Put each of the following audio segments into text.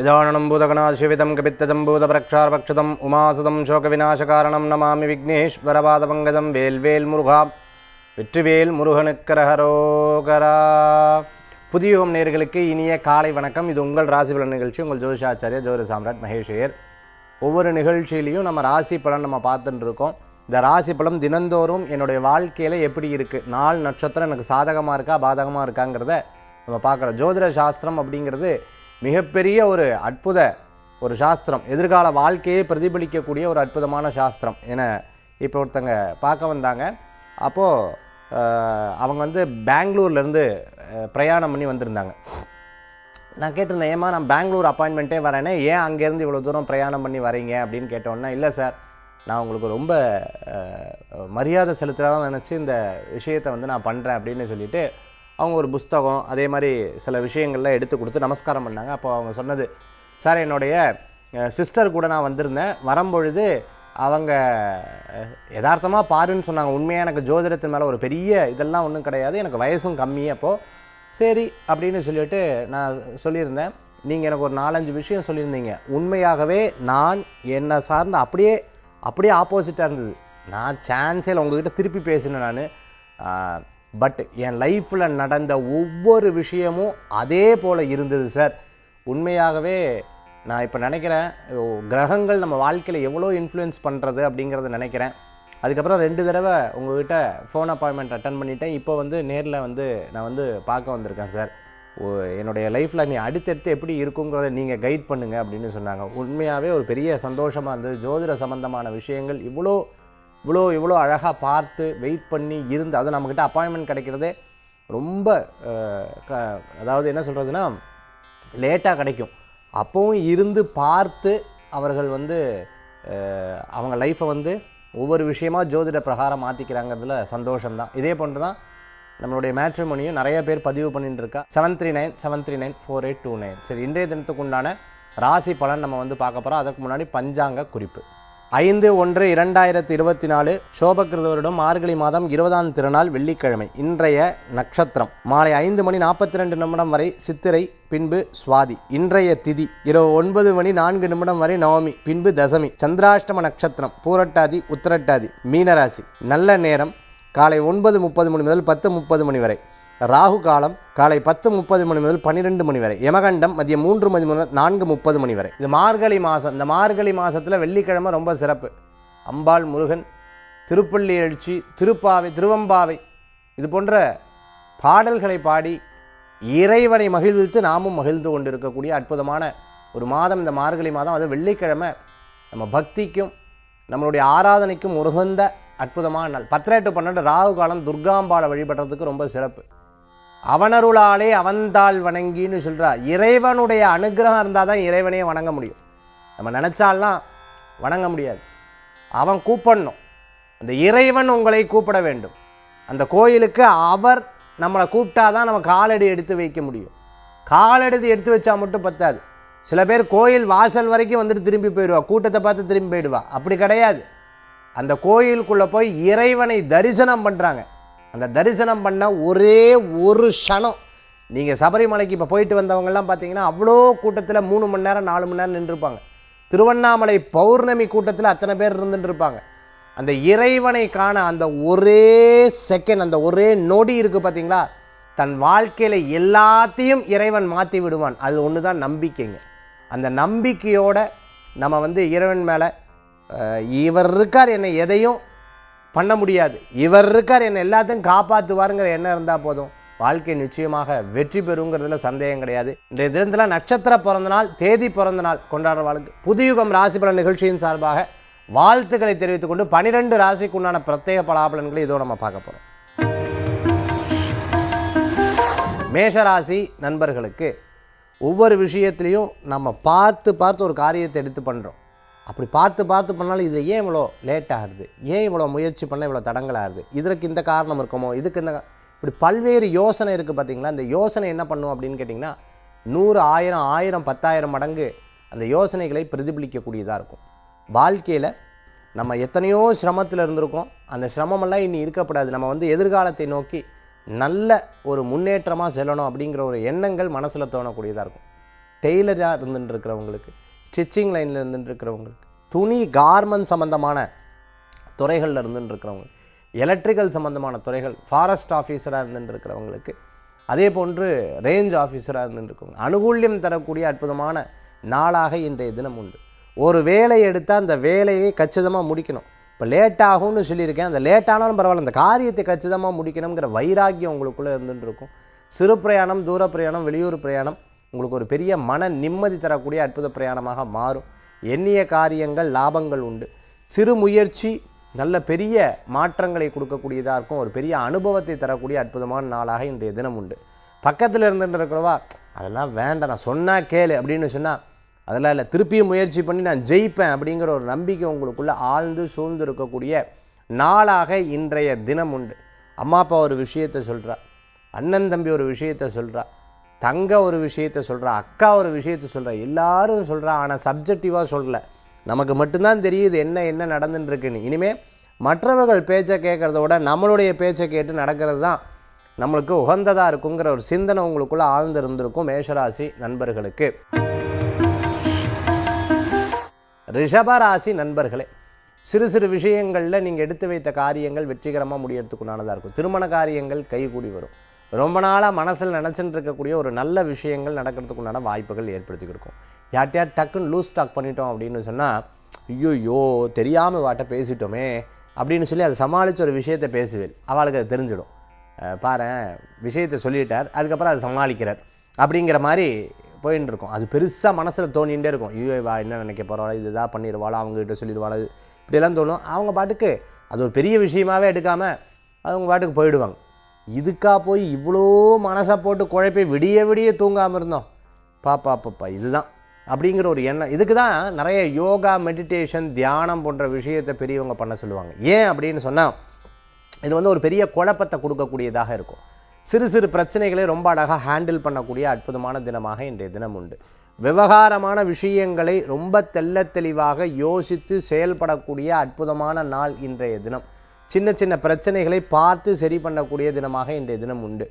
गजाननं भूतगणाधिसेवितं कपित्तजम्बूतप्रक्षारपक्षितम् उमासुतं शोकविनाशकारणं नमामि विघ्नेश्वरपादपङ्कजं வேல்வேல் முருகா வெற்றிவேல் முருகனுக்கரஹரோகரா. புதியோம் நேயர்களுக்கு இனிய காலை வணக்கம். இது உங்கள் ராசி பலன் நிகழ்ச்சி. உங்கள் ஜோதிஷாச்சாரியா ஜோதிட சாம்ராட் மகேஷ் ஐயர். ஒவ்வொரு நிகழ்ச்சியிலையும் நம்ம ராசி பலன் நம்ம பார்த்துட்டு இருக்கோம். இந்த ராசி பலன் தினந்தோறும் என்னுடைய வாழ்க்கையில் எப்படி இருக்குது, நாள் நட்சத்திரம் எனக்கு சாதகமாக இருக்கா பாதகமாக இருக்காங்கிறத நம்ம பார்க்குறோம். ஜோதிட சாஸ்திரம் அப்படிங்கிறது மிகப்பெரிய ஒரு அற்புத ஒரு சாஸ்திரம், எதிர்கால வாழ்க்கையை பிரதிபலிக்கக்கூடிய ஒரு அற்புதமான சாஸ்திரம். ஏன்னா இப்போ ஒருத்தங்க பார்க்க வந்தாங்க. அப்போது அவங்க வந்து பெங்களூர்லேருந்து பிரயாணம் பண்ணி வந்திருந்தாங்க. நான் கேட்டிருந்தேன், ஏமா நான் பெங்களூர் அப்பாயின்மெண்ட்டே வரேனே, ஏன் அங்கேருந்து இவ்வளோ தூரம் பிரயாணம் பண்ணி வரீங்க அப்படின்னு கேட்டோன்னா, இல்லை சார் நான் உங்களுக்கு ரொம்ப மரியாதை செலுத்துகிறதா நினச்சி இந்த விஷயத்தை வந்து நான் பண்ணுறேன் அப்படின்னு சொல்லிவிட்டு அவங்க ஒரு புஸ்தகம் அதே மாதிரி சில விஷயங்கள்லாம் எடுத்து கொடுத்து நமஸ்காரம் பண்ணாங்க. அப்போ அவங்க சொன்னது, சார் என்னுடைய சிஸ்டர் கூட நான் வந்திருந்தேன், வரும்பொழுது அவங்க யதார்த்தமாக பாருன்னு சொன்னாங்க. உண்மையாக எனக்கு ஜோதிடத்தின் மேலே ஒரு பெரிய இதெல்லாம் ஒன்றும் கிடையாது, எனக்கு வயசும் கம்மி. அப்போது சரி அப்படின்னு சொல்லிவிட்டு நான் சொல்லியிருந்தேன், நீங்கள் எனக்கு ஒரு 4-5 விஷயம் சொல்லியிருந்தீங்க. உண்மையாகவே நான் என்னை சார்ந்து அப்படியே ஆப்போசிட்டாக இருந்தது. நான் சான்ஸே இல்லை, உங்கள்கிட்ட திருப்பி பேசினேன் நான். பட் என் லைஃப்பில் நடந்த ஒவ்வொரு விஷயமும் அதே போல் இருந்தது சார். உண்மையாகவே நான் இப்போ நினைக்கிறேன், கிரகங்கள் நம்ம வாழ்க்கையில் எவ்வளோ இன்ஃப்ளூயன்ஸ் பண்ணுறது அப்படிங்கிறத நினைக்கிறேன். அதுக்கப்புறம் 2 தடவை உங்கள்கிட்ட ஃபோன் அப்பாயின்மெண்ட் அட்டன் பண்ணிட்டேன். இப்போ வந்து நேரில் வந்து நான் வந்து பார்க்க வந்திருக்கேன் சார். என்னுடைய லைஃப்பில் நீ அடுத்தடுத்து எப்படி இருக்குங்கிறத நீங்கள் கைட் பண்ணுங்கள் அப்படின்னு சொன்னாங்க. உண்மையாகவே ஒரு பெரிய சந்தோஷமாக இருந்தது. ஜோதிட சம்பந்தமான விஷயங்கள் இவ்வளோ அழகாக பார்த்து வெயிட் பண்ணி இருந்து, அதுவும் நம்மக்கிட்ட அப்பாயின்மெண்ட் கிடைக்கிறதே ரொம்ப அதாவது என்ன சொல்கிறதுனா லேட்டாக கிடைக்கும். அப்போவும் இருந்து பார்த்து அவர்கள் வந்து அவங்க லைஃப்பை வந்து ஒவ்வொரு விஷயமா ஜோதிட பிரகாரம் மாற்றிக்கிறாங்கிறதுல சந்தோஷம்தான். இதே போன்று தான் நம்மளுடைய மேட்ரிமோனியும் நிறைய பேர் பதிவு பண்ணிட்டு இருக்கா. 7397394829. சரி, இன்றைய தினத்துக்கு உண்டான ராசி பலன் நம்ம வந்து பார்க்க போகிறோம். அதுக்கு முன்னாடி பஞ்சாங்க குறிப்பு. 5/1/2024 சோபகிருத வருடம் மார்கழி மாதம் 20ஆம் திருநாள் வெள்ளிக்கிழமை. இன்றைய நட்சத்திரம் மாலை 5:42 வரை சித்திரை, பின்பு சுவாதி. இன்றைய திதி இரவு 9:04 வரை நவமி, பின்பு தசமி. சந்திராஷ்டம நட்சத்திரம் பூரட்டாதி உத்திரட்டாதி, மீனராசி. நல்ல நேரம் காலை 9:30 முதல் 10:30 வரை. ராகு காலம் காலை 10:30 முதல் 12 வரை. யமகண்டம் மதியம் 3 முதல் 4:30 வரை. இது மார்கழி மாதம். இந்த மார்கழி மாதத்தில் வெள்ளிக்கிழமை ரொம்ப சிறப்பு. அம்பாள், முருகன், திருப்பள்ளி எழுச்சி, திருவம்பாவை இது போன்ற பாடல்களை பாடி இறைவனை மகிழ்வித்து நாமும் மகிழ்ந்து கொண்டிருக்கக்கூடிய அற்புதமான ஒரு மாதம் இந்த மார்கழி மாதம். அது வெள்ளிக்கிழமை நம்ம பக்திக்கும் நம்மளுடைய ஆராதனைக்கும் உகந்த அற்புதமான நாள். 10 to 12 ராகு காலம். துர்காம்பாளை வழிபடுறதுக்கு ரொம்ப சிறப்பு. அவனருளாலே அவன்தாள் வணங்கின்னு சொல்கிறா. இறைவனுடைய அனுகிரகம் இருந்தால் தான் இறைவனையே வணங்க முடியும். நம்ம நினச்சாலாம் வணங்க முடியாது. அவன் கூப்பிடணும். அந்த இறைவன் உங்களை கூப்பிட வேண்டும். அந்த கோயிலுக்கு அவர் நம்மளை கூப்பிட்டா தான் நம்ம காலடி எடுத்து வைக்க முடியும். காலடி எடுத்து வச்சா மட்டும் பத்தாது. சில பேர் கோயில் வாசல் வரைக்கும் வந்துட்டு திரும்பி போயிடுவா, கூட்டத்தை பார்த்து திரும்பி போயிடுவா. அப்படி கிடையாது. அந்த கோயிலுக்குள்ளே போய் இறைவனை தரிசனம் பண்ணுறாங்க. அந்த தரிசனம் பண்ண ஒரே ஒரு க்ஷணம். நீங்கள் சபரிமலைக்கு இப்போ போயிட்டு வந்தவங்கெல்லாம் பார்த்தீங்கன்னா அவ்வளோ கூட்டத்தில் 3 மணி நேரம் 4 மணி நேரம் நின்றுருப்பாங்க. திருவண்ணாமலை பௌர்ணமி கூட்டத்தில் அத்தனை பேர் இருந்துட்டு இருப்பாங்க. அந்த இறைவனை காண அந்த ஒரே செகண்ட், அந்த ஒரே நொடி இருக்குது பார்த்தீங்களா, தன் வாழ்க்கையில் எல்லாத்தையும் இறைவன் மாற்றி விடுவான். அது ஒன்று தான் நம்பிக்கைங்க. அந்த நம்பிக்கையோடு நம்ம வந்து இறைவன் மேலே, இவர் இருக்கார், என்னை எதையும் பண்ண முடியாது, இவர் இருக்கார், என்னை எல்லாத்தையும் காப்பாற்றுவாருங்கிற எண்ணம் இருந்தால் போதும், வாழ்க்கை நிச்சயமாக வெற்றி பெறுங்கிறதுல சந்தேகம் கிடையாது. இன்றைய தினத்தில் நட்சத்திர பிறந்தநாள், தேதி பிறந்தநாள் கொண்டாடுறவர்களுக்கு புதுயுகம் ராசி பலன் நிகழ்ச்சியின் சார்பாக வாழ்த்துக்களை தெரிவித்துக் கொண்டு 12 ராசிக்கு உண்டான பிரத்யேக பலாபலன்களை இதோ நம்ம பார்க்க போகிறோம். மேஷராசி நண்பர்களுக்கு ஒவ்வொரு விஷயத்துலையும் நம்ம பார்த்து ஒரு காரியத்தை எடுத்து பண்ணுறோம். அப்படி பார்த்து பண்ணாலும் இது ஏன் இவ்வளோ லேட் ஆகுது, ஏன் இவ்வளோ முயற்சி பண்ண இவ்வளோ தடங்களாகுது, இதற்கு இந்த காரணம் இருக்குமோ, இதுக்கு இந்த இப்படி பல்வேறு யோசனை இருக்குது பார்த்தீங்களா. இந்த யோசனை என்ன பண்ணும் அப்படின்னு கேட்டிங்கன்னா 100, 1000, 10,000 மடங்கு அந்த யோசனைகளை பிரதிபலிக்கக்கூடியதாக இருக்கும். வாழ்க்கையில் நம்ம எத்தனையோ சிரமத்தில் இருந்திருக்கோம். அந்த சிரமமெல்லாம் இனி இருக்கப்படாது. நம்ம வந்து எதிர்காலத்தை நோக்கி நல்ல ஒரு முன்னேற்றமாக செல்லணும் அப்படிங்கிற ஒரு எண்ணங்கள் மனசில் தோணக்கூடியதாக இருக்கும். டெய்லராக இருந்துட்டு இருக்கிறவங்களுக்கு, ஸ்டிச்சிங் லைனில் இருந்துட்டு இருக்கிறவங்களுக்கு, துணி கார்மெண்ட் சம்மந்தமான துறைகளில் இருந்துட்டு இருக்கிறவங்க, எலக்ட்ரிக்கல் சம்மந்தமான துறைகள், ஃபாரஸ்ட் ஆஃபீஸராக இருந்துட்டு இருக்கிறவங்களுக்கு, அதே போன்று ரேஞ்ச் ஆஃபீஸராக இருந்துட்டு இருக்கவங்க அனுகூல்யம் தரக்கூடிய அற்புதமான நாளாக இன்றைய தினம் உண்டு. ஒரு வேலை எடுத்தால் அந்த வேலையை கச்சிதமாக முடிக்கணும். இப்போ லேட்டாகும்னு சொல்லியிருக்கேன், அந்த லேட்டானாலும் பரவாயில்ல, அந்த காரியத்தை கச்சிதமாக முடிக்கணுங்கிற வைராக்கியம் உங்களுக்குள்ளே இருந்துட்டு இருக்கும். சிறு பிரயாணம், தூர பிரயாணம், வெளியூர் பிரயாணம் உங்களுக்கு ஒரு பெரிய மன நிம்மதி தரக்கூடிய அற்புத பிரயாணமாக மாறும். எண்ணிய காரியங்கள் லாபங்கள் உண்டு. சிறு முயற்சி நல்ல பெரிய மாற்றங்களை கொடுக்கக்கூடியதாக இருக்கும். ஒரு பெரிய அனுபவத்தை தரக்கூடிய அற்புதமான நாளாக இன்றைய தினம் உண்டு. பக்கத்தில் இருந்துட்டு இருக்கிறவா அதெல்லாம் வேண்டாம், நான் சொன்னால் கேளு அப்படின்னு சொன்னால் அதெல்லாம் இல்லை, திருப்பியும் முயற்சி பண்ணி நான் ஜெயிப்பேன் அப்படிங்கிற ஒரு நம்பிக்கை உங்களுக்குள்ளே ஆழ்ந்து சூழ்ந்து இருக்கக்கூடிய நாளாக இன்றைய தினம் உண்டு. அம்மா அப்பா ஒரு விஷயத்தை சொல்கிறா, அண்ணன் தம்பி ஒரு விஷயத்தை சொல்கிறா, தங்க ஒரு விஷயத்தை சொல்கிறா, அக்கா ஒரு விஷயத்தை சொல்கிறா, எல்லாரும் சொல்கிறா. ஆனால் சப்ஜெக்டிவாக சொல்லலை, நமக்கு மட்டும்தான் தெரியுது என்ன நடந்துட்டுருக்குன்னு. இனிமேல் மற்றவர்கள் பேச்சை கேட்குறத விட நம்மளுடைய பேச்சை கேட்டு நடக்கிறது தான் நம்மளுக்கு உகந்ததாக இருக்குங்கிற ஒரு சிந்தனை உங்களுக்குள்ளே ஆழ்ந்து இருந்திருக்கும். மேஷராசி நண்பர்களுக்கு. ரிஷபராசி நண்பர்களே, சிறு சிறு விஷயங்களில் நீங்கள் எடுத்து வைத்த காரியங்கள் வெற்றிகரமாக முடியறதுக்குண்டானதாக இருக்கும். திருமண காரியங்கள் கைகூடி வரும். ரொம்ப நாளாக மனசில் நினச்சிட்டு இருக்கக்கூடிய ஒரு நல்ல விஷயங்கள் நடக்கிறதுக்குண்டான வாய்ப்புகள் ஏற்படுத்தி கொடுக்கும். யார்ட்டையா டக்குன்னு லூஸ் டாக் பண்ணிட்டோம் அப்படின்னு சொன்னால், ஐயோ தெரியாமல் வாட்ட பேசிட்டோமே அப்படின்னு சொல்லி அதை சமாளித்து ஒரு விஷயத்தை பேசுவேன். அவளுக்கு அது தெரிஞ்சிடும். பாரு விஷயத்தை சொல்லிட்டார், அதுக்கப்புறம் அதை சமாளிக்கிறார் அப்படிங்கிற மாதிரி போயின்னு இருக்கும். அது பெருசாக மனசில் தோணிகிட்டே இருக்கும். ஐயோ வா என்ன நினைக்க போகிறோம், இது இதாக பண்ணிடுவாளோ, அவங்ககிட்ட சொல்லிடுவாளோ, இப்படியெல்லாம் தோணும். அவங்க பாட்டுக்கு அது ஒரு பெரிய விஷயமாகவே எடுக்காமல் அவங்க பாட்டுக்கு போயிடுவாங்க. இதுக்காக போய் இவ்வளோ மனசை போட்டு குழப்பி விடிய தூங்காமல் இருந்தோம். பாப்பா இதுதான் அப்படிங்கிற ஒரு எண்ணம். இதுக்கு தான் நிறைய யோகா, மெடிடேஷன், தியானம் போன்ற விஷயத்தை பெரியவங்க பண்ண சொல்லுவாங்க. ஏன் அப்படின்னு சொன்னால், இது வந்து ஒரு பெரிய குழப்பத்தை கொடுக்கக்கூடியதாக இருக்கும். சிறு சிறு பிரச்சனைகளை ரொம்ப அழகாக ஹேண்டில் பண்ணக்கூடிய அற்புதமான தினமாக இன்றைய தினம் உண்டு. விவகாரமான விஷயங்களை ரொம்ப தெளிவாக யோசித்து செயல்படக்கூடிய அற்புதமான நாள் இன்றைய தினம். சின்ன சின்ன பிரச்சனைகளை பார்த்து சரி பண்ணக்கூடிய தினமாக இன்றைய தினம் உண்டு.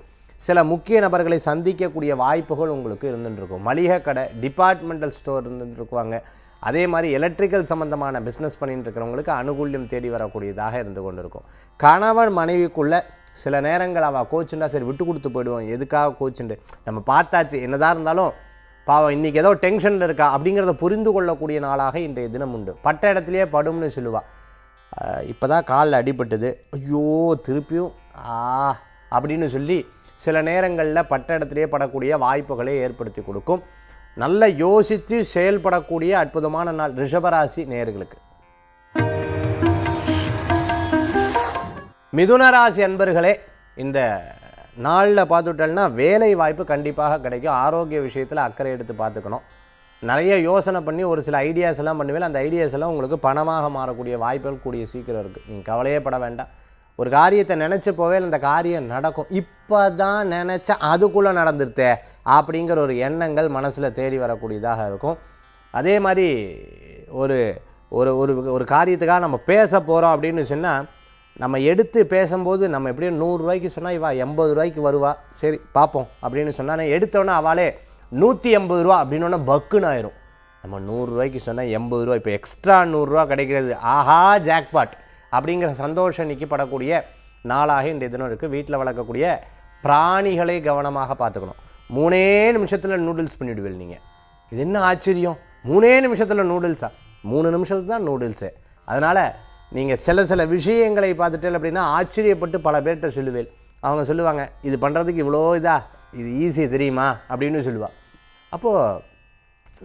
சில முக்கிய நபர்களை சந்திக்கக்கூடிய வாய்ப்புகள் உங்களுக்கு இருந்துருக்கும். மளிகை கடை, டிபார்ட்மெண்டல் ஸ்டோர் இருந்துருக்குவாங்க. அதே மாதிரி எலக்ட்ரிக்கல் சம்மந்தமான பிஸ்னஸ் பண்ணிட்டு இருக்கிறவங்களுக்கு அனுகூல்யம் தேடி வரக்கூடியதாக இருந்து கொண்டு இருக்கும். கணவன் மனைவிக்குள்ளே சில நேரங்கள் அவள் கோச்சுண்டா சரி விட்டு கொடுத்து போயிடுவோம், எதுக்காக கோச்சுண்டு நம்ம பார்த்தாச்சு, என்னதான் இருந்தாலும் பாவம் இன்றைக்கி ஏதோ டென்ஷனில் இருக்கா அப்படிங்கிறத புரிந்து கொள்ளக்கூடிய நாளாக இன்றைய தினம் உண்டு. பட்ட இடத்துலையே படும்னு சொல்லுவாள். இப்போ தான் காலில் அடிபட்டுது, ஐயோ திருப்பியும் அப்படின்னு சொல்லி சில நேரங்களில் பட்ட இடத்துலையே படக்கூடிய வாய்ப்புகளை ஏற்படுத்தி கொடுக்கும். நல்ல யோசித்து செயல்படக்கூடிய அற்புதமான நாள் ரிஷபராசி நேயர்களுக்கு. மிதுனராசி அன்பர்களே, இந்த நாளில் பார்த்துட்டோம்னா வேலை வாய்ப்பு கண்டிப்பாக கிடைக்கும். ஆரோக்கிய விஷயத்தில் அக்கறை எடுத்து பார்த்துக்கணும். நிறைய யோசனை பண்ணி ஒரு சில ஐடியாஸ் எல்லாம் பண்ணுவேன். அந்த ஐடியாஸ் எல்லாம் உங்களுக்கு பணமாக மாறக்கூடிய வாய்ப்புகள் கூடிய சீக்கிரம் இருக்குது. நீங்கள் கவலையே பட வேண்டாம். ஒரு காரியத்தை நினச்சி போவே அந்த காரியம் நடக்கும். இப்போ தான் நினச்சா அதுக்குள்ளே நடந்துருத்தே அப்படிங்கிற ஒரு எண்ணங்கள் மனசில் தேடி வரக்கூடியதாக இருக்கும். அதே மாதிரி ஒரு ஒரு ஒரு காரியத்துக்காக நம்ம பேச போகிறோம் அப்படின்னு சொன்னால், நம்ம எடுத்து பேசும்போது நம்ம எப்படியும் 100 ரூபாய்க்கு சொன்னால் இவா 80 ரூபாய்க்கு வருவா, சரி பார்ப்போம் அப்படின்னு சொன்னால் எடுத்தோன்னே அவளே 180 ரூபா அப்படின்னோடனே பக்குன்னு ஆயிரும். நம்ம 100 ரூபாய்க்கு சொன்னால் 80 ரூபா, இப்போ எக்ஸ்ட்ரா 100 ரூபா கிடைக்கிறது, ஆஹா ஜாக்பாட் அப்படிங்கிற சந்தோஷம் நிற்கப்படக்கூடிய நாளாக இன்றைய தினம் இருக்குது. வீட்டில் வளர்க்கக்கூடிய பிராணிகளை கவனமாக பார்த்துக்கணும். 3 நிமிஷத்தில் நூடுல்ஸ் பண்ணிவிடுவீங்க நீங்கள். இது என்ன ஆச்சரியம், 3 நிமிஷத்தில் நூடுல்ஸா? 3 நிமிஷத்துக்கு தான் நூடுல்ஸு. அதனால் நீங்கள் சில விஷயங்களை பார்த்துட்டேன் அப்படின்னா ஆச்சரியப்பட்டு பல பேர்கிட்ட சொல்லுவேன். அவங்க சொல்லுவாங்க, இது பண்ணுறதுக்கு இவ்வளோ இது ஈஸி தெரியுமா அப்படின்னு சொல்லுவாள். அப்போது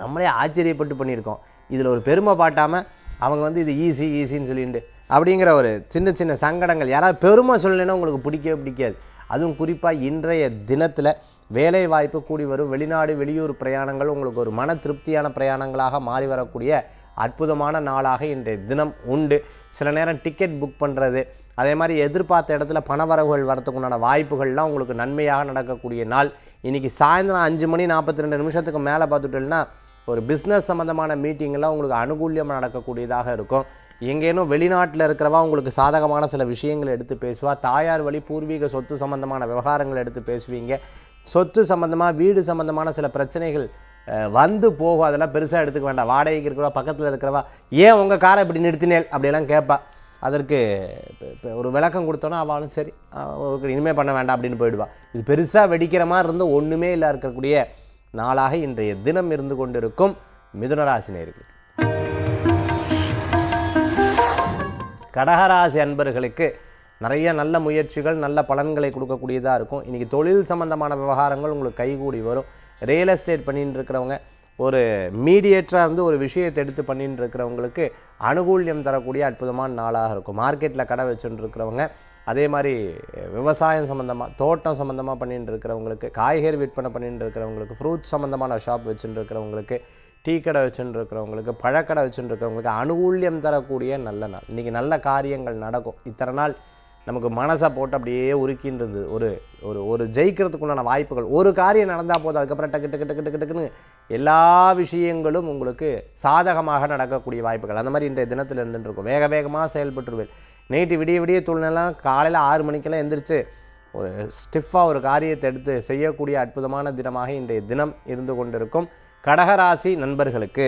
நம்மளே ஆச்சரியப்பட்டு பண்ணியிருக்கோம். இதில் ஒரு பெருமை பாட்டாமல் அவங்க வந்து இது ஈஸின்னு சொல்லிட்டு அப்படிங்கிற ஒரு சின்ன சங்கடங்கள். யாராவது பெருமை சொல்லலைன்னா உங்களுக்கு பிடிக்காது. அதுவும் குறிப்பாக இன்றைய தினத்தில் வேலை வாய்ப்பு கூடி வரும். வெளிநாடு வெளியூர் பிரயாணங்கள் உங்களுக்கு ஒரு மன திருப்தியான பிரயாணங்களாக மாறி வரக்கூடிய அற்புதமான நாளாக இன்றைய தினம் உண்டு. சில நேரம் டிக்கெட் புக் பண்ணுறது, அதே மாதிரி எதிர்பார்த்த இடத்துல பணவரவுகள் வரத்துக்குண்டான வாய்ப்புகள்லாம் உங்களுக்கு நன்மையாக நடக்கக்கூடிய நாள். இன்றைக்கி சாயந்தரம் 5:42 மேலே பார்த்துட்டோம்னா ஒரு பிஸ்னஸ் சம்மந்தமான மீட்டிங்கெல்லாம் உங்களுக்கு அனுகூல்யமாக நடக்கக்கூடியதாக இருக்கும். எங்கேனும் வெளிநாட்டில் இருக்கிறவா உங்களுக்கு சாதகமான சில விஷயங்களை எடுத்து பேசுவா. தாயார் வழி பூர்வீக சொத்து சம்மந்தமான விவகாரங்களை எடுத்து பேசுவீங்க. சொத்து சம்மந்தமாக வீடு சம்மந்தமான சில பிரச்சனைகள் வந்து போகும், அதெல்லாம் பெருசாக எடுத்துக்க வேண்டாம். வாடகைக்கு இருக்கிறவா, பக்கத்தில் இருக்கிறவா, ஏன் உங்கள் காரை இப்படி நிறுத்தினேன் அப்படியெல்லாம் கேட்பா. அதற்கு ஒரு விளக்கம் கொடுத்தோன்னா அவளும் சரி இனிமேல் பண்ண வேண்டாம் அப்படின்னு போயிடுவா. இது பெருசாக வெடிக்கிற மாதிரி இருந்து ஒன்றுமே இல்லை இருக்கக்கூடிய நாளாக இன்றைய தினம் இருந்து கொண்டிருக்கும் மிதுனராசி நேயர்களுக்கு. கடகராசி அன்பர்களுக்கு நிறைய நல்ல முயற்சிகள் நல்ல பலன்களை கொடுக்கக்கூடியதாக இருக்கும். இன்றைக்கி தொழில் சம்பந்தமான விவகாரங்கள் உங்களுக்கு கைகூடி வரும். ரியல் எஸ்டேட் பண்ணிட்டு இருக்கிறவங்க, ஒரு மீடியேட்டராக இருந்து ஒரு விஷயத்தை எடுத்து பண்ணிட்டு இருக்கிறவங்களுக்கு அனுகூல்யம் தரக்கூடிய அற்புதமான நாளாக இருக்கும். மார்க்கெட்டில் கடை வச்சுட்டு இருக்கிறவங்க, அதே மாதிரி விவசாயம் சம்மந்தமாக தோட்டம் சம்மந்தமாக பண்ணிட்டு இருக்கிறவங்களுக்கு, காய்கறி விற்பனை பண்ணிட்டு இருக்கிறவங்களுக்கு, ஃப்ரூட்ஸ் சம்மந்தமான ஷாப் வச்சுட்டு இருக்கிறவங்களுக்கு, டீ கடை வச்சுட்டு இருக்கிறவங்களுக்கு, பழக்கடை வச்சுட்டு இருக்கிறவங்களுக்கு அனுகூல்யம் தரக்கூடிய நல்ல நாள். இன்றைக்கி நல்ல காரியங்கள் நடக்கும். இத்தனை நாள் நமக்கு மனசை போட்டு அப்படியே உருக்கின்னு இருந்தது. ஒரு ஒரு ஒரு ஜெயிக்கிறதுக்குண்டான வாய்ப்புகள், ஒரு காரியம் நடந்தால் போதும், அதுக்கப்புறம் டக்கு டக்கு டக்கு டக்கு டக்குன்னு எல்லா விஷயங்களும் உங்களுக்கு சாதகமாக நடக்கக்கூடிய வாய்ப்புகள் அந்த மாதிரி இன்றைய தினத்தில் இருந்துருக்கும். வேக வேகமாக செயல்பட்டுருவேன். நைட்டு விடிய தூள்னெல்லாம் காலையில் 6 மணிக்கெல்லாம் எந்திரிச்சு ஒரு ஸ்டிஃபாக ஒரு காரியத்தை எடுத்து செய்யக்கூடிய அற்புதமான தினமாக இன்றைய தினம் இருந்து கொண்டிருக்கும் கடகராசி நண்பர்களுக்கு.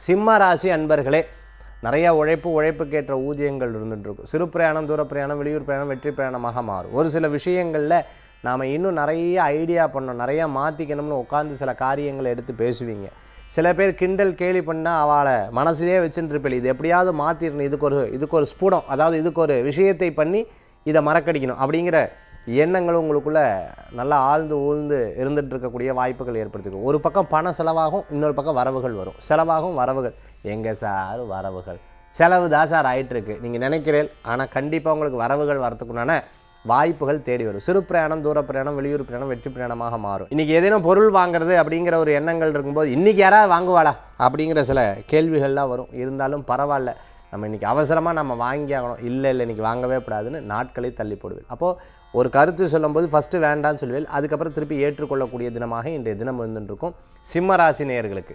சிம்ம ராசி அன்பர்களே, நிறைய உழைப்புக்கேற்ற ஊதியங்கள் இருந்துகிட்ருக்கும். சிறு பிரயாணம், தூர பிரயாணம், வெளியூர் பிரயாணம் வெற்றி பிரயாணமாக மாறும். ஒரு சில விஷயங்களில் நாம் இன்னும் நிறைய ஐடியா பண்ணோம், நிறையா மாற்றிக்கணும்னு உட்காந்து சில காரியங்களை எடுத்து பேசுவீங்க. சில பேர் கிண்டல் கேலி பண்ணால் அவளை மனசிலே வச்சுட்டு இருப்பேன், இது எப்படியாவது மாற்றிடணும், இதுக்கு ஒரு ஸ்பூடம், அதாவது இதுக்கு ஒரு விஷயத்தை பண்ணி இதை மறக்கடிக்கணும் அப்படிங்கிற எண்ணங்களும் உங்களுக்குள்ளே நல்லா ஆழ்ந்து ஊழ்ந்து இருந்துகிட்டு இருக்கக்கூடிய வாய்ப்புகள் ஏற்படுத்திக்கும். ஒரு பக்கம் பணம் செலவாகும், இன்னொரு பக்கம் வரவுகள் வரும். செலவாகும், வரவுகள். எங்கே சார் வரவுகள்? செலவு தான் சார் ஆகிட்டுருக்கு நீங்கள் நினைக்கிறேன். ஆனால் கண்டிப்பாக உங்களுக்கு வரவுகள் வரத்துக்குண்டான வாய்ப்புகள் தேடி வரும். சிறு பிரயாணம், தூர பிரயாணம், வெளியூர் பிரயாணம் வெற்றி பிரயாணமாக மாறும். இன்றைக்கி ஏதேனும் பொருள் வாங்குறது அப்படிங்கிற ஒரு எண்ணங்கள் இருக்கும்போது இன்றைக்கி யாராவது வாங்குவாளா அப்படிங்கிற சில கேள்விகள்லாம் வரும். இருந்தாலும் பரவாயில்ல, நம்ம இன்றைக்கி அவசரமாக நம்ம வாங்கி ஆகணும், இல்லை இன்றைக்கி வாங்கவே கூடாதுன்னு நாட்களை தள்ளி போடுவேன். அப்போது ஒரு கருத்து சொல்லும்போது ஃபஸ்ட்டு வேண்டான்னு சொல்லுவேன், அதுக்கப்புறம் திருப்பி ஏற்றுக்கொள்ளக்கூடிய தினமாக இன்றைய தினம் இருந்துருக்கும் சிம்ம ராசி நேயர்களுக்கு.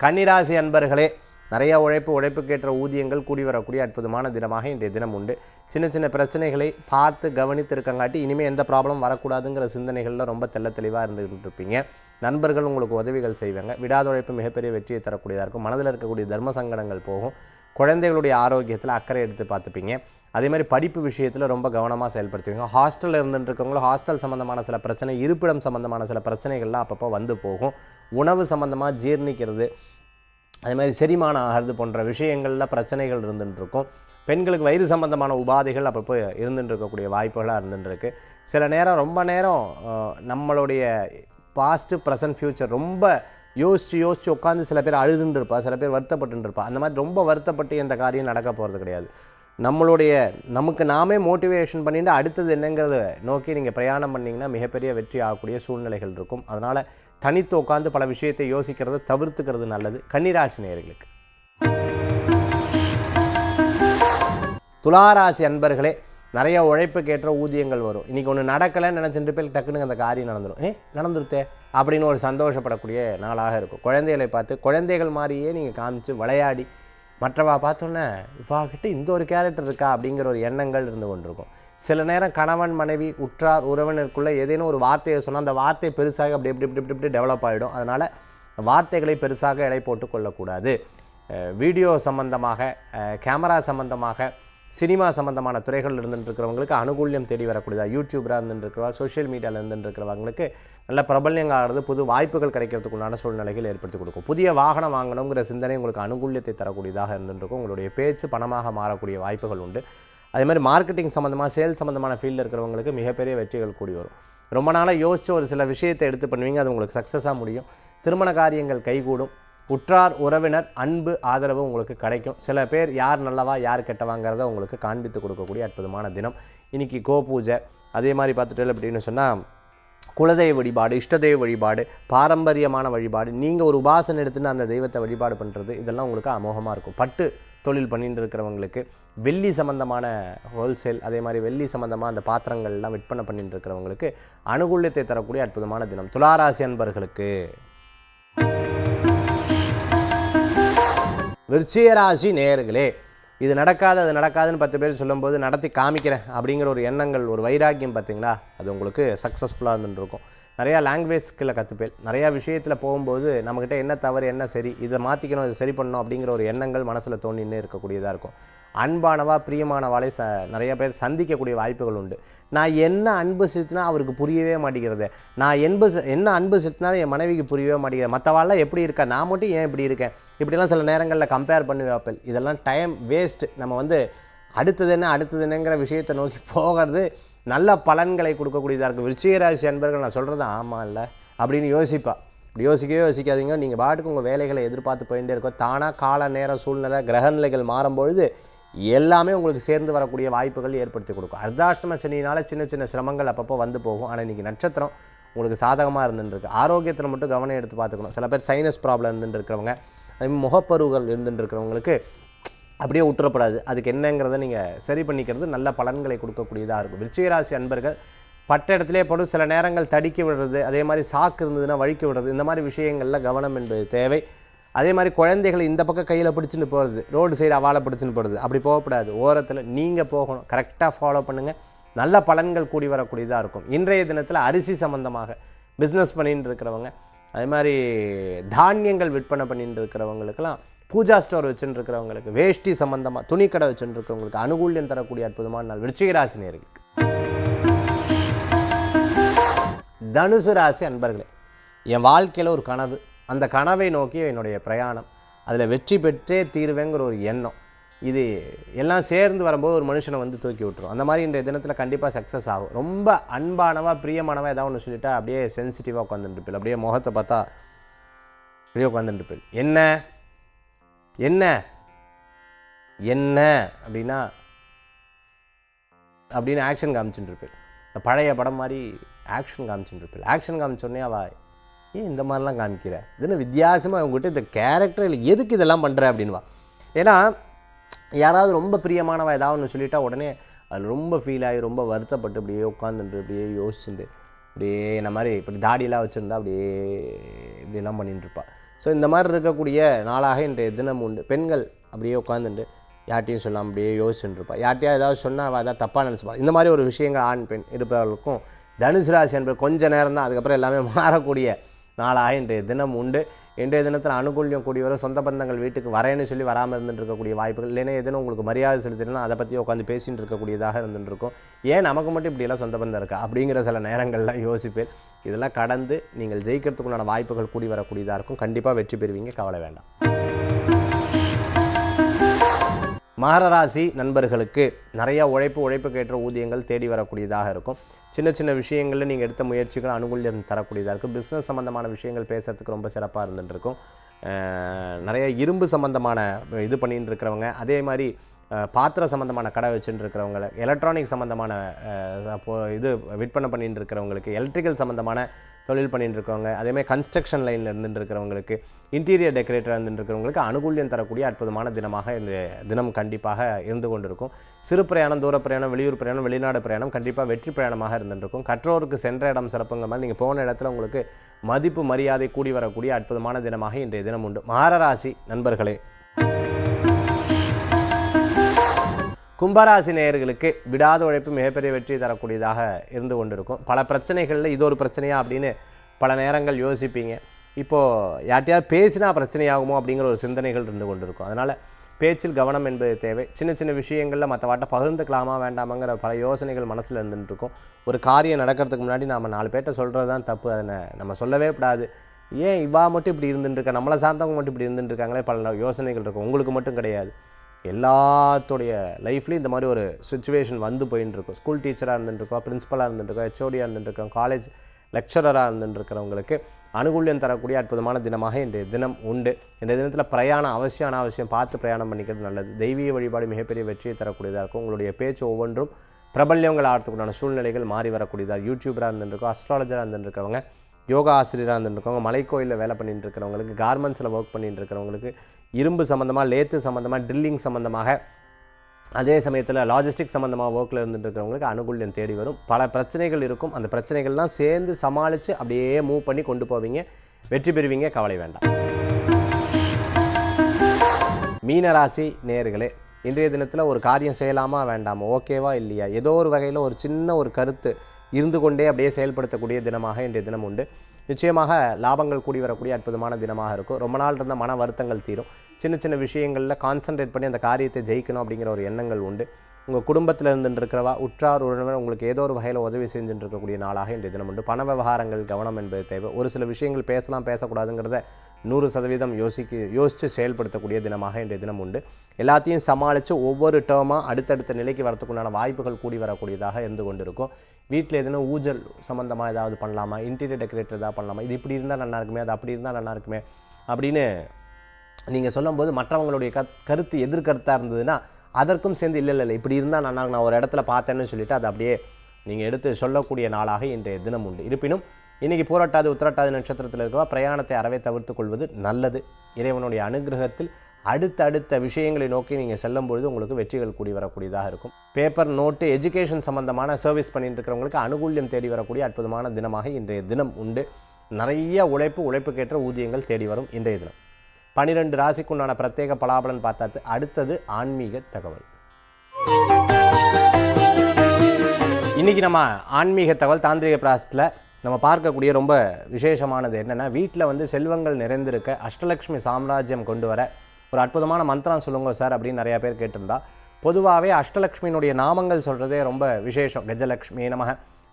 கன்னிராசி அன்பர்களே, நிறைய உழைப்புக்கேற்ற ஊதியங்கள் கூடி வரக்கூடிய அற்புதமான தினமாக இன்றைய தினம் உண்டு. சின்ன சின்ன பிரச்சனைகளை பார்த்து கவனித்து இருக்கங்காட்டி இனிமேல் எந்த ப்ராப்ளம் வரக்கூடாதுங்கிற சிந்தனைகளில் ரொம்ப தெளிவாக இருந்துகிட்டு இருப்பீங்க. நண்பர்கள் உங்களுக்கு உதவிகள் செய்வாங்க. விடாத உழைப்பு மிகப்பெரிய வெற்றியை தரக்கூடியதாக இருக்கும். மனதில் இருக்கக்கூடிய தர்ம சங்கடங்கள் போகும். குழந்தைகளுடைய ஆரோக்கியத்தில் அக்கறை எடுத்து பார்த்துப்பீங்க. அதே மாதிரி படிப்பு விஷயத்தில் ரொம்ப கவனமாக செயல்படுத்துவீங்க. ஹாஸ்டலில் இருந்துட்டுருக்கவங்களும் ஹாஸ்டல் சம்மந்தமான சில பிரச்சனை, இருப்பிடம் சம்மந்தமான சில பிரச்சனைகள்லாம் அப்பப்போ வந்து போகும். உணவு சம்மந்தமாக ஜீர்ணிக்கிறது, அதே மாதிரி செரிமானம் ஆகிறது போன்ற விஷயங்களில் பிரச்சனைகள் இருந்துட்டுருக்கும். பெண்களுக்கு வயிறு சம்பந்தமான உபாதைகள் அப்பப்போ இருந்துட்டு இருக்கக்கூடிய வாய்ப்புகளாக இருந்துட்டுருக்கு. சில நேரம் ரொம்ப நேரம் நம்மளுடைய பாஸ்ட்டு ப்ரெசன்ட் ஃப்யூச்சர் ரொம்ப யோசித்து உட்காந்து சில பேர் அழுதுன்னு இருப்பா, சில பேர் வருத்தப்பட்டு இருப்பா. அந்த மாதிரி ரொம்ப வருத்தப்பட்டு எந்த காரியம் நடக்க போகிறது கிடையாது. நமக்கு நாமே மோட்டிவேஷன் பண்ணிட்டு அடுத்தது என்னங்கிறத நோக்கி நீங்கள் பிரயாணம் பண்ணிங்கன்னா மிகப்பெரிய வெற்றி ஆகக்கூடிய சூழ்நிலைகள் இருக்கும். அதனால் தனித்து உட்காந்து பல விஷயத்தை யோசிக்கிறத தவிர்த்துக்கிறது நல்லது. கன்னிராசி நேயர்களுக்கு. துளாராசி அன்பர்களே, நிறைய உழைப்புக்கேற்ற ஊதியங்கள் வரும். இன்றைக்கி ஒன்று நடக்கலைன்னு நினச்சிட்டு போய் டக்குன்னு அந்த காரியம் நடந்துடும். நடந்துருத்தே அப்படின்னு ஒரு சந்தோஷப்படக்கூடிய நாளாக இருக்கும். குழந்தைகளை பார்த்து குழந்தைகள் மாதிரியே நீங்கள் காமிச்சு விளையாடி மற்றவா பார்த்தோன்னே இவாகிட்ட இந்த ஒரு கேரக்டர் இருக்கா அப்படிங்கிற ஒரு எண்ணங்கள் இருந்து கொண்டிருக்கும். சில நேரம் கணவன் மனைவி உற்றார் உறவினருக்குள்ளே ஏதேனும் ஒரு வார்த்தையை சொன்னால் அந்த வார்த்தை பெருசாக அப்படி இப்படி டெவலப் ஆகிடும். அதனால் வார்த்தைகளை பெருசாக எடை போட்டு கொள்ளக்கூடாது. வீடியோ சம்பந்தமாக, கேமரா சம்பந்தமாக, சினிமா சம்பந்தமான துறைகள் இருந்துட்டுருக்கிறவங்களுக்கு அனுகூல்யம் தேடி வரக்கூடியதா. யூடியூபராக இருந்துட்டுருக்கிறவா, சோஷியல் மீடியாவில் இருந்துட்டுருக்கிறவங்களுக்கு நல்ல பிரபல்யங்காகிறது, புது வாய்ப்புகள் கிடைக்கிறதுக்குண்டான சூழ்நிலைகள் ஏற்படுத்தி கொடுக்கும். புதிய வாகனம் வாங்கணுங்கிற சிந்தனை உங்களுக்கு அனுகூல்யத்தை தரக்கூடியதாக இருந்துருக்கும். உங்களுடைய பேச்சு பணமாக மாறக்கூடிய வாய்ப்புகள் உண்டு. அதே மாதிரி மார்க்கெட்டிங் சம்மந்தமாக, சேல்ஸ் சம்மந்தமான ஃபீல்டில் இருக்கிறவங்களுக்கு மிகப்பெரிய வெற்றிகள் கூடி வரும். ரொம்ப நாளாக யோசித்து ஒரு சில விஷயத்தை எடுத்து பண்ணுவீங்க, அது உங்களுக்கு சக்ஸஸாக முடியும். திருமண காரியங்கள் கைகூடும். உற்றார் உறவினர் அன்பு ஆதரவு உங்களுக்கு கிடைக்கும். சில பேர் யார் நல்லவா யார் கெட்டவாங்கிறத உங்களுக்கு காண்பித்து கொடுக்கக்கூடிய அற்புதமான தினம். இன்றைக்கி பூஜை, அதே மாதிரி பார்த்துட்டு அப்படின்னு சொன்னால் குலதெய்வ வழிபாடு, இஷ்டதெய்வ வழிபாடு, பாரம்பரியமான வழிபாடு, நீங்கள் ஒரு உபாசனை எடுத்துன்னு அந்த தெய்வத்தை வழிபாடு பண்ணுறது, இதெல்லாம் உங்களுக்கு அமோகமாக இருக்கும். பட்டு தொழில் பண்ணிட்டு இருக்கிறவங்களுக்கு, வெள்ளி சம்மந்தமான ஹோல்சேல், அதே மாதிரி வெள்ளி சம்மந்தமாக அந்த பாத்திரங்கள்லாம் விற்பனை பண்ணிட்டு இருக்கிறவங்களுக்கு அனுகூல்யத்தை தரக்கூடிய அற்புதமான தினம். துளாராசி அன்பர்களுக்கு. விருச்சிக ராசி நேயர்களே, இது நடக்காது அது நடக்காதுன்னு 10 பேர் சொல்லும்போது நடத்தி காமிக்கிறேன் அப்படிங்கிற ஒரு எண்ணங்கள், ஒரு வைராக்கியம் பார்த்தீங்களா, அது உங்களுக்கு சக்ஸஸ்ஃபுல்லாக இருந்துருக்கும். நிறையா லாங்குவேஜ் ஸ்கில்லை கற்றுப்பேன். நிறையா விஷயத்தில் போகும்போது நம்மக்கிட்ட என்ன தவறு என்ன சரி, இதை மாற்றிக்கணும், இதை சரி பண்ணணும் அப்படிங்கிற ஒரு எண்ணங்கள் மனசில் தோண்டினே இருக்கக்கூடியதாக இருக்கும். அன்பானவா பிரியமானவாளை நிறைய பேர் சந்திக்கக்கூடிய வாய்ப்புகள் உண்டு. நான் என்ன அன்பு செலுத்தினா அவருக்கு புரியவே மாட்டேங்கிறது, நான் என்ன அன்பு செலுத்தினாலும் என் மனைவிக்கு புரியவே மாட்டேங்கிறது, மற்றவாள்லாம் எப்படி இருக்கா, நான் மட்டும் ஏன் இப்படி இருக்கேன், இப்படிலாம் சில நேரங்களில் கம்பேர் பண்ணி வைப்பேன். இதெல்லாம் டைம் வேஸ்ட்டு. நம்ம அடுத்தது என்னங்கிற விஷயத்தை நோக்கி போகிறது நல்ல பலன்களை கொடுக்கக்கூடியதாக இருக்குது. விருச்சிக ராசி அன்பர்கள் நான் சொல்கிறது ஆமாம் இல்லை அப்படின்னு யோசிப்பா. இப்படி யோசிக்கவே யோசிக்காதீங்க. நீங்கள் பாட்டுக்கு உங்கள் வேலைகளை எதிர்பார்த்து போயிட்டே இருக்கோம். தானாக கால நேர சூழ்நிலை கிரகநிலைகள் மாறும்பொழுது எல்லாமே உங்களுக்கு சேர்ந்து வரக்கூடிய வாய்ப்புகள் ஏற்படுத்தி கொடுக்கும். அர்த்தாஷ்டம சனியினால் சின்ன சின்ன சிரமங்கள் அப்பப்போ வந்து போகும். ஆனால் இன்றைக்கி நட்சத்திரம் உங்களுக்கு சாதகமாக இருந்துருக்கு. ஆரோக்கியத்தில் மட்டும் கவனம் எடுத்து பார்த்துக்கணும். சில பேர் சைனஸ் ப்ராப்ளம் இருந்துட்டு இருக்கிறவங்க, அதேமாதிரி முகப்பருவுகள் இருந்துட்டு இருக்கிறவங்களுக்கு அப்படியே விட்டுறப்படாது. அதுக்கு என்னங்கிறத நீங்கள் சரி பண்ணிக்கிறது நல்ல பலன்களை கொடுக்கக்கூடியதாக இருக்கும். விருச்சிக ராசி அன்பர்கள் பட்ட இடத்துலே போட்டு சில நேரங்கள் தடுக்கி விடுறது, அதே மாதிரி சாக்கு இருந்ததுன்னா வழுக்கி விடுறது, இந்த மாதிரி விஷயங்களில் கவனம் என்பது தேவை. அதே மாதிரி குழந்தைகளை இந்த பக்கம் கையில் பிடிச்சின்னு போகிறது, ரோடு சைடு அவாலை பிடிச்சின்னு போகிறது, அப்படி போகக்கூடாது. ஓரத்தில் நீங்கள் போகணும். கரெக்டாக ஃபாலோ பண்ணுங்கள். நல்ல பலன்கள் கூடி வரக்கூடியதாக இருக்கும். இன்றைய தினத்தில் அரிசி சம்மந்தமாக பிஸ்னஸ் பண்ணிட்டு இருக்கிறவங்க, அதே மாதிரி தானியங்கள் விற்பனை பண்ணிட்டு இருக்கிறவங்களுக்கெல்லாம், பூஜா ஸ்டோர் வச்சுட்டு இருக்கிறவங்களுக்கு, வேஷ்டி சம்மந்தமாக துணிக்கடை வச்சுட்டு இருக்கிறவங்களுக்கு அனுகூல்யம் தரக்கூடிய அற்புதமான நாள் விருச்சிக ராசி நேயர்களுக்கு. தனுசு ராசி அன்பர்களே, என் வாழ்க்கையில் ஒரு கனவு, அந்த கனவை நோக்கி என்னுடைய பிரயாணம், அதில் வெற்றி பெற்றே தீருவேங்கிற ஒரு எண்ணம், இது எல்லாம் சேர்ந்து வரும்போது ஒரு மனுஷனை தூக்கி விட்டுரும். அந்த மாதிரி இன்றைய தினத்தில் கண்டிப்பாக சக்ஸஸ் ஆகும். ரொம்ப அன்பானவா பிரியமானவா ஏதாவது ஒன்று சொல்லிட்டா அப்படியே சென்சிட்டிவாக உட்காந்துட்டுருப்பில், அப்படியே முகத்தை பார்த்தா அப்படியே உட்காந்துட்டுருப்பில். என்ன என்ன என்ன அப்படின்னா அப்படின்னு ஆக்ஷன் காமிச்சுட்டுருப்பில். இந்த பழைய படம் மாதிரி ஆக்ஷன் காமிச்சுட்டுருப்பில். ஆக்ஷன் காமிச்சோடனே அவள் ஏன் இந்த மாதிரிலாம் காமிக்கிற, இதுன்னு வித்தியாசமாக அவங்ககிட்ட இந்த கேரக்டர் இல்லை, எதுக்கு இதெல்லாம் பண்ணுற அப்படின்வா. ஏன்னா யாராவது ரொம்ப பிரியமானவா ஏதாவது ஒன்று சொல்லிட்டா உடனே அதில் ரொம்ப ஃபீல் ஆகி ரொம்ப வருத்தப்பட்டு அப்படியே உட்காந்துட்டு அப்படியே யோசிச்சுட்டு அப்படியே இந்த மாதிரி இப்படி தாடியெல்லாம் வச்சுருந்தா அப்படியே இப்படிலாம் பண்ணிட்டுருப்பா. ஸோ இந்த மாதிரி இருக்கக்கூடிய நாளாக இன்றைய தினம் உண்டு. பெண்கள் அப்படியே உட்காந்துட்டு யார்ட்டையும் சொல்லாமல் அப்படியே யோசிச்சுட்டு இருப்பா. யார்ட்டையா ஏதாவது சொன்னால் அவள் அதான் தப்பாக நினச்சிப்பா. இந்த மாதிரி ஒரு விஷயங்கள் ஆண் பெண் இருப்பவர்களுக்கும் தனுசு ராசி என்பது கொஞ்சம் நேரம் தான், அதுக்கப்புறம் எல்லாமே மாறக்கூடிய நாளாக இன்றைய தினம் உண்டு. இன்றைய தினத்தில் அனுகூல்யம் கூடி வரும். சொந்த பந்தங்கள் வீட்டுக்கு வரேன்னு சொல்லி வராமல் இருந்துட்டு இருக்கக்கூடிய வாய்ப்புகள், இல்லைன்னா எதுவும் உங்களுக்கு மரியாதை செலுத்தினா அதை பற்றி உட்காந்து பேசிகிட்டு இருக்கக்கூடியதாக இருந்துருக்கும். ஏன் நமக்கு மட்டும் இப்படியெல்லாம் சொந்த பந்தம் இருக்கா அப்படிங்கிற சில நேரங்கள்லாம் யோசிப்பேன். இதெல்லாம் கடந்து நீங்கள் ஜெயிக்கிறதுக்குண்டான வாய்ப்புகள் கூடி வரக்கூடியதாக இருக்கும். கண்டிப்பாக வெற்றி பெறுவீங்க, கவலை வேண்டாம். மகர ராசி நண்பர்களுக்கு நிறையா உழைப்புக்கு ஏற்ற ஊதியங்கள் தேடி வரக்கூடியதாக இருக்கும். சின்ன சின்ன விஷயங்களில் நீங்கள் எடுத்த முயற்சிகள் அனுகூல்யம் தரக்கூடியதாக இருக்கும். பிஸ்னஸ் சம்மந்தமான விஷயங்கள் பேசுகிறதுக்கு ரொம்ப சிறப்பாக இருந்துகிட்ருக்கும். நிறைய இரும்பு சம்மந்தமான இது பண்ணிட்டு இருக்கிறவங்க, அதே மாதிரி பாத்திர சம்மந்தமான கடை வச்சுட்டு இருக்கிறவங்க, எலக்ட்ரானிக் சம்மந்தமான இது விற்பனை பண்ணிட்டு இருக்கிறவங்களுக்கு, எலக்ட்ரிக்கல் சம்மந்தமான தொழில் பண்ணிட்டு இருக்கிறவங்க, அதேமாதிரி கன்ஸ்ட்ரக்ஷன் லைனில் இருந்துட்டு இருக்கிறவங்களுக்கு, இன்டீரியர் டெக்கரேட்டராக இருந்துட்டு இருக்கிறவங்களுக்கு அனுகூல்யம் தரக்கூடிய அற்புதமான தினமாக இந்த தினம் கண்டிப்பாக இருந்து கொண்டிருக்கும். சிறு பிரயாணம், தூர பிரயாணம், வெளியூர் பிரயாணம், வெளிநாடு பிரயாணம் கண்டிப்பாக வெற்றி பிரயாணமாக இருந்துருக்கும். கற்றோருக்கு சென்ற இடம் சிறப்புங்க மாதிரி நீங்கள் போன இடத்துல உங்களுக்கு மதிப்பு மரியாதை கூடி வரக்கூடிய அற்புதமான தினமாக இன்றைய தினம் உண்டு. மகர ராசி நண்பர்களே, கும்பராசி நேயர்களுக்கு விடாத உழைப்பு மிகப்பெரிய வெற்றி தரக்கூடியதாக இருந்து கொண்டிருக்கும். பல பிரச்சனைகளில் இது ஒரு பிரச்சனையா அப்படின்னு பல நேரங்கள் யோசிப்பீங்க. இப்போது யார்ட்டையாவது பேசினா பிரச்சனையாகுமோ அப்படிங்கிற ஒரு சிந்தனைகள் இருந்து கொண்டிருக்கும். அதனால் பேச்சில் கவனம் என்பது தேவை. சின்ன சின்ன விஷயங்களில் மற்றவாட்ட பகிர்ந்துக்கலாமா வேண்டாமாங்கிற பல யோசனைகள் மனசில் இருந்துகிட்ருக்கும். ஒரு காரியம் நடக்கிறதுக்கு முன்னாடி நம்ம 4 பேர்ட்ட சொல்கிறது தான் தப்பு, அதை நம்ம சொல்லவே கூடாது. ஏன் இவா மட்டும் இப்படி இருந்துட்டுருக்கா, நம்மளை சார்ந்தவங்க மட்டும் இப்படி இருந்துட்டுருக்காங்களே, பல யோசனைகள் இருக்கும். உங்களுக்கு மட்டும் கிடையாது, எல்லாத்துடைய லைஃப்லேயும் இந்த மாதிரி ஒரு சுச்சுவேஷன் போயின்னு இருக்கும். ஸ்கூல் டீச்சராக இருந்துட்டுருக்கோம், பிரின்ஸிபலாக இருந்துட்டுருக்கோம், ஹெச்ஓடியாக இருந்துட்டுருக்கோம், காலேஜ் லெக்சரராக இருந்துட்டுருக்கிறவங்களுக்கு அனுகூல்யம் தரக்கூடிய அற்புதமான தினமாக இன்றைய தினம் உண்டு. இன்றைய தினத்தில் பிரயாணம் அனாவசியம் பார்த்து பிரயாணம் பண்ணிக்கிறது நல்லது. தெய்வீக வழிபாடு மிகப்பெரிய வெற்றியை தரக்கூடியதாக இருக்கும். உங்களுடைய பேச்சு ஒவ்வொன்றும் பிரபல்யங்கள் ஆகிறதுக்குண்டான சூழ்நிலைகள் மாறி வரக்கூடியதாக. யூடியூபராக இருந்துருக்கோம், அஸ்ட்ராலஜராக இருந்துருக்கவங்க, யோகா ஆசிரியராக இருந்துருக்கவங்க, மலைக்கோயிலில் வேலை பண்ணிட்டு இருக்கிறவங்களுக்கு, கார்மெண்ட்ஸில் ஒர்க் பண்ணிட்டு இருக்கிறவங்களுக்கு, இரும்பு சம்மந்தமாக, லேத்து சம்மந்தமாக, ட்ரில்லிங் சம்மந்தமாக, அதே சமயத்தில் லாஜிஸ்டிக் சம்மந்தமாக ஒர்க்கில் இருந்துட்டு இருக்கிறவங்களுக்கு அனுகூல்யம் தேடி வரும். பல பிரச்சனைகள் இருக்கும். அந்த பிரச்சனைகள்லாம் சேர்ந்து சமாளித்து அப்படியே மூவ் பண்ணி கொண்டு போவீங்க, வெற்றி பெறுவீங்க, கவலை வேண்டாம். மீனராசி நேயர்களே, இன்றைய தினத்தில் ஒரு காரியம் செய்யலாமா வேண்டாமா, ஓகேவா இல்லையா, ஏதோ ஒரு வகையில் ஒரு சின்ன ஒரு கருத்து இருந்து கொண்டே அப்படியே செயல்படுத்தக்கூடிய தினமாக இன்றைய தினம் உண்டு. நிச்சயமாக லாபங்கள் கூடி வரக்கூடிய அற்புதமான தினமாக இருக்கும். ரொம்ப நாள் இருந்த மன வருத்தங்கள் தீரும். சின்ன சின்ன விஷயங்களில் கான்சன்ட்ரேட் பண்ணி அந்த காரியத்தை ஜெயிக்கணும் அப்படிங்கிற ஒரு எண்ணங்கள் உண்டு. உங்கள் குடும்பத்தில் இருந்துருக்கிறவா உற்றார் உறவினர் உங்களுக்கு ஏதோ ஒரு வகையில் உதவி செஞ்சுட்டு இருக்கக்கூடிய நாளாக இன்றைய தினம் உண்டு. பண விவகாரங்கள் கவனம் என்பது தேவை. ஒரு சில விஷயங்கள் பேசலாம் பேசக்கூடாதுங்கிறத 100% யோசித்து செயல்படுத்தக்கூடிய தினமாக இன்றைய தினம் உண்டு. எல்லாத்தையும் சமாளித்து ஒவ்வொரு டேர்மாக அடுத்தடுத்த நிலைக்கு வரத்துக்குண்டான வாய்ப்புகள் கூடி வரக்கூடியதாக இருந்து கொண்டு இருக்கும். வீட்டில் எதுனா ஊஞ்சல் சம்மந்தமாக ஏதாவது பண்ணலாமா, இன்டீரியர் டெக்கரேட்டர் ஏதாவது பண்ணலாமா, இது இப்படி இருந்தால் நல்லா இருக்குமே, அது அப்படி இருந்தால் நல்லா இருக்குமே அப்படின்னு நீங்கள் சொல்லும்போது மற்றவங்களுடைய கருத்து எதிர்கருத்தாக இருந்ததுன்னா அதற்கும் சேர்ந்து இல்லை இப்படி இருந்தால் நான் ஒரு இடத்துல பார்த்தேன்னு சொல்லிவிட்டு அதை அப்படியே நீங்கள் எடுத்து சொல்லக்கூடிய நாளாக இன்றைய தினம் உண்டு. இருப்பினும் இன்றைக்கி பூரட்டாதி உத்திரட்டாதி நட்சத்திரத்தில் இருக்கிறவா பிரயாணத்தை அறவே தவிர்த்து கொள்வது நல்லது. இறைவனுடைய அனுகிரகத்தில் அடுத்த விஷயங்களை நோக்கி நீங்கள் செல்லும் பொழுது உங்களுக்கு வெற்றிகள் கூடி வரக்கூடியதாக இருக்கும். பேப்பர் நோட்டு எஜுகேஷன் சம்பந்தமான சர்வீஸ் பண்ணிட்டு இருக்கிறவங்களுக்கு அனுகூல்யம் தேடி வரக்கூடிய அற்புதமான தினமாக இன்றைய தினம் உண்டு. நிறைய உழைப்புக்கேற்ற ஊதியங்கள் தேடி வரும் இன்றைய தினம். 12 ராசிக்குண்டான பிரத்யேக பலாபலன் பார்த்தாத்து அடுத்தது ஆன்மீக தகவல். இன்றைக்கி நம்ம ஆன்மீக தகவல் தாந்திரிக பிராசத்தில் நம்ம பார்க்கக்கூடிய ரொம்ப விசேஷமானது என்னென்னா, வீட்டில் வந்து செல்வங்கள் நிறைந்திருக்க அஷ்டலக்ஷ்மி சாம்ராஜ்யம் கொண்டு வர ஒரு அற்புதமான மந்திரம் சொல்லுங்க சார் அப்படின்னு நிறையா பேர் கேட்டிருந்தா. பொதுவாகவே அஷ்டலக்ஷ்மியினுடைய நாமங்கள் சொல்கிறதே ரொம்ப விசேஷம். கஜலக்ஷ்மி நமக,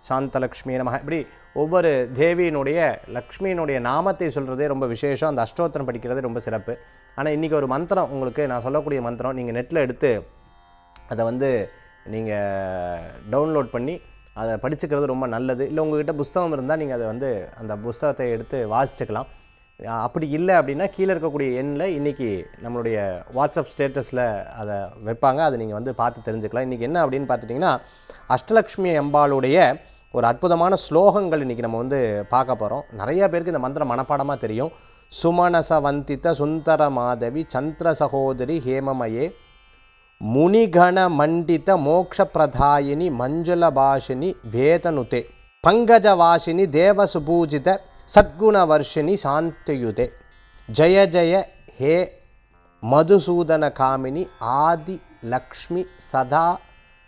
சாந்தலக்ஷ்மி நமக, இப்படி ஒவ்வொரு தேவியினுடைய லக்ஷ்மியினுடைய நாமத்தை சொல்கிறதே ரொம்ப விசேஷம். அந்த அஷ்டோத்திரம் படிக்கிறதே ரொம்ப சிறப்பு. ஆனால் இன்றைக்கி ஒரு மந்திரம் உங்களுக்கு நான் சொல்லக்கூடிய மந்திரம் நீங்கள் நெட்டில் எடுத்து அதை வந்து நீங்கள் டவுன்லோட் பண்ணி அதை படிச்சுக்கிறது ரொம்ப நல்லது. இல்லை உங்கள்கிட்ட புஸ்தகம் இருந்தால் நீங்கள் அதை வந்து அந்த புஸ்தகத்தை எடுத்து வாசிச்சுக்கலாம். அப்படி இல்லை அப்படின்னா கீழே இருக்கக்கூடிய எண்ணில் இன்றைக்கி நம்மளுடைய வாட்ஸ்அப் ஸ்டேட்டஸில் அதை வைப்பாங்க. அதை நீங்கள் வந்து பார்த்து தெரிஞ்சுக்கலாம். இன்றைக்கி என்ன அப்படின்னு பார்த்துட்டிங்கன்னா, அஷ்டலக்ஷ்மி அம்பாளுடைய ஒரு அற்புதமான ஸ்லோகங்கள் இன்றைக்கி நம்ம வந்து பார்க்க போகிறோம். நிறையா பேருக்கு இந்த மந்திரம் மனப்பாடமாக தெரியும். சுமனசவந்தித சுந்தர மாதவி சந்திர சகோதரி ஹேமமயே முனிகண மண்டித மோக்ஷப்பிரதாயினி மஞ்சுளபாஷினி வேதனுதே பங்கஜவாசினி தேவசுபூஜித சத்குணவர்ஷினி சாந்தியுதே ஜய ஜய ஹே மதுசூதன காமினி ஆதி லக்ஷ்மி சதா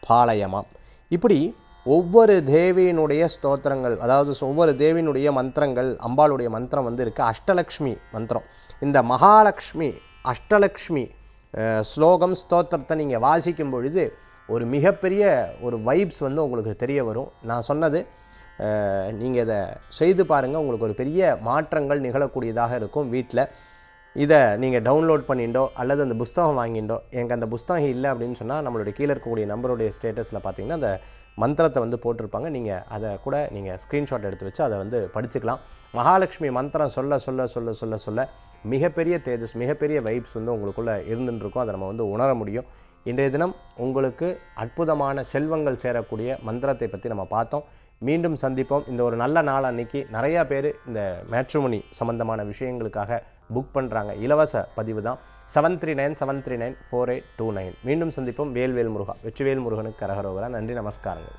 பாலயமாம். இப்படி ஒவ்வொரு தேவியினுடைய ஸ்தோத்திரங்கள், அதாவது ஒவ்வொரு தேவியினுடைய மந்திரங்கள், அம்பாளுடைய மந்திரம் வந்து இருக்குது. அஷ்டலக்ஷ்மி மந்திரம், இந்த மகாலக்ஷ்மி அஷ்டலக்ஷ்மி ஸ்லோகம் ஸ்தோத்திரத்தை நீங்கள் வாசிக்கும் பொழுது ஒரு மிகப்பெரிய ஒரு வைப்ஸ் வந்து உங்களுக்கு தெரிய வரும். நான் சொன்னது நீங்கள் இதை செய்து பாருங்கள், உங்களுக்கு ஒரு பெரிய மாற்றங்கள் நிகழக்கூடியதாக இருக்கும். வீட்டில் இதை நீங்கள் டவுன்லோட் பண்ணிட்டோ அல்லது அந்த புஸ்தகம் வாங்கிட்டோ, எனக்கு அந்த புஸ்தகம் இல்லை அப்படின்னு சொன்னால் நம்மளுடைய கீழே இருக்கக்கூடிய நம்பருடைய ஸ்டேட்டஸில் பார்த்தீங்கன்னா அந்த மந்திரத்தை வந்து போட்டிருப்பாங்க. நீங்கள் அதை கூட நீங்கள் ஸ்க்ரீன்ஷாட் எடுத்து வச்சு அதை வந்து படிச்சுக்கலாம். மகாலட்சுமி மந்திரம் சொல்ல சொல்ல சொல்ல சொல்ல சொல்ல மிகப்பெரிய தேஜஸ், மிகப்பெரிய வைப்ஸ் வந்து உங்களுக்குள்ளே இருந்துருக்கும். அதை நம்ம வந்து உணர முடியும். இன்றைய தினம் உங்களுக்கு அற்புதமான செல்வங்கள் சேரக்கூடிய மந்திரத்தை பற்றி நம்ம பார்த்தோம். மீண்டும் சந்திப்போம். இந்த ஒரு நல்ல நாள் அன்னைக்கு நிறையா பேர் இந்த மேட்ரிமோனி சம்பந்தமான விஷயங்களுக்காக புக் பண்ணுறாங்க. இலவச பதிவு தான். 7397394829. மீண்டும் சந்திப்போம். வேல்வேல் முருகா, வெற்றிவேல் முருகனுக்கு கரகரோகரா. நன்றி, நமஸ்காரங்கள்.